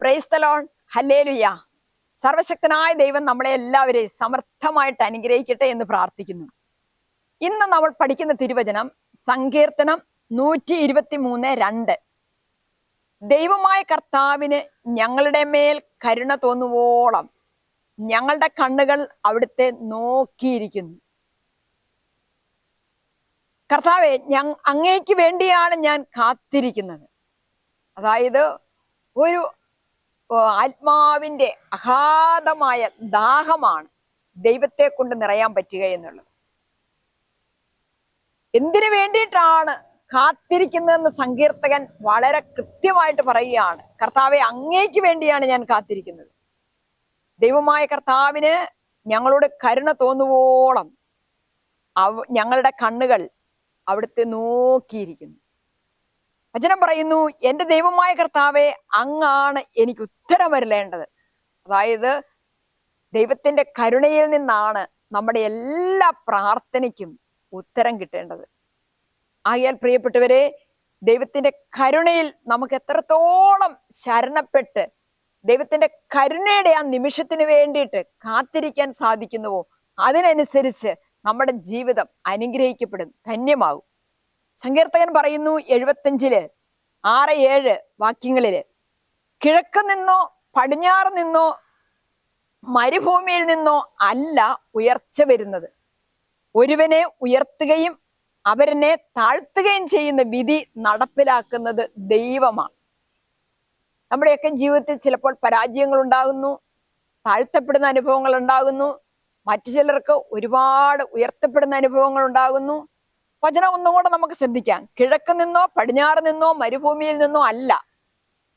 Praise the Lord. Hallelujah. സർവശക്തനായ ദൈവം നമ്മളെ എല്ലാവരെയും സമർത്ഥമായിട്ട് അനുഗ്രഹിക്കട്ടെ എന്ന് പ്രാർത്ഥിക്കുന്നു. ഇന്ന് നമ്മൾ പഠിക്കുന്ന തിരുവചനം സങ്കീർത്തനം 123:2. ദൈവമായ കർത്താവിന് ഞങ്ങളുടെ മേൽ കരുണ തോന്നുവോളം ഞങ്ങളുടെ കണ്ണുകൾ അവിടുത്തെ നോക്കിയിരിക്കുന്നു. കർത്താവെ, അങ്ങേക്ക് വേണ്ടിയാണ് ഞാൻ കാത്തിരിക്കുന്നത്. അതായത് ഒരു ആത്മാവിന്റെ അഗാധമായ ദാഹമാണ് ദൈവത്തെ കൊണ്ട് നിറയാൻ പറ്റുക എന്നുള്ളത്. എന്തിനു വേണ്ടിയിട്ടാണ് കാത്തിരിക്കുന്നതെന്ന് സങ്കീർത്തകൻ വളരെ കൃത്യമായിട്ട് പറയുകയാണ്. കർത്താവെ, അങ്ങേക്ക് വേണ്ടിയാണ് ഞാൻ കാത്തിരിക്കുന്നത്. ദൈവമായ കർത്താവിന് ഞങ്ങളോട് കരുണ തോന്നുവോളം ഞങ്ങളുടെ കണ്ണുകൾ അവിടുത്തെ നോക്കിയിരിക്കുന്നു. വചനം പറയുന്നു, എൻ്റെ ദൈവമായ കർത്താവെ, അങ്ങാണ് എനിക്ക് ഉത്തരമരുളേണ്ടത്. അതായത് ദൈവത്തിന്റെ കരുണയിൽ നിന്നാണ് നമ്മുടെ എല്ലാ പ്രാർത്ഥനയ്ക്കും ഉത്തരം കിട്ടേണ്ടത്. ആകയാൽ പ്രിയപ്പെട്ടവരെ, ദൈവത്തിന്റെ കരുണയിൽ നമുക്ക് എത്രത്തോളം ശരണപ്പെട്ട് ദൈവത്തിന്റെ കരുണയുടെ ആ നിമിഷത്തിന് വേണ്ടിയിട്ട് കാത്തിരിക്കാൻ സാധിക്കുന്നുവോ അതിനനുസരിച്ച് നമ്മുടെ ജീവിതം അനുഗ്രഹിക്കപ്പെടും, ധന്യമാകും. സങ്കീർത്തകൻ പറയുന്നു 75:6-7 വാക്യങ്ങളില്, കിഴക്ക് നിന്നോ പടിഞ്ഞാറ് നിന്നോ മരുഭൂമിയിൽ നിന്നോ അല്ല ഉയർച്ച വരുന്നത്, ഒരുവനെ ഉയർത്തുകയും അവരനെ താഴ്ത്തുകയും ചെയ്യുന്ന വിധി നടപ്പിലാക്കുന്നത് ദൈവമാണ്. നമ്മുടെയൊക്കെ ജീവിതത്തിൽ ചിലപ്പോൾ പരാജയങ്ങൾ ഉണ്ടാകുന്നു, താഴ്ത്തപ്പെടുന്ന അനുഭവങ്ങൾ ഉണ്ടാകുന്നു. മറ്റു ചിലർക്ക് ഒരുപാട് ഉയർത്തപ്പെടുന്ന അനുഭവങ്ങൾ ഉണ്ടാകുന്നു. വചനം ഒന്നുകൂടെ നമുക്ക് ശ്രദ്ധിക്കാം. കിഴക്ക് നിന്നോ പടിഞ്ഞാറ് നിന്നോ മരുഭൂമിയിൽ നിന്നോ അല്ല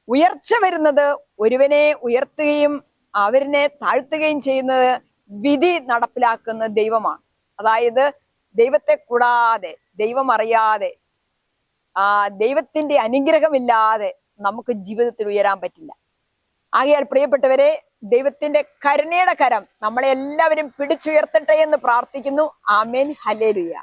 ഉയർച്ച വരുന്നത്, ഒരുവനെ ഉയർത്തുകയും അവരിനെ താഴ്ത്തുകയും ചെയ്യുന്നത് വിധി നടപ്പിലാക്കുന്ന ദൈവമാണ്. അതായത് ദൈവത്തെ കൂടാതെ, ദൈവം അറിയാതെ, ദൈവത്തിന്റെ അനുഗ്രഹമില്ലാതെ നമുക്ക് ജീവിതത്തിൽ ഉയരാൻ പറ്റില്ല. ആകയാൽ പ്രിയപ്പെട്ടവരെ, ദൈവത്തിന്റെ കരുണയുടെ കരം നമ്മളെ എല്ലാവരും പിടിച്ചുയർത്തട്ടെ എന്ന് പ്രാർത്ഥിക്കുന്നു. ആമേൻ. ഹല്ലേലൂയ.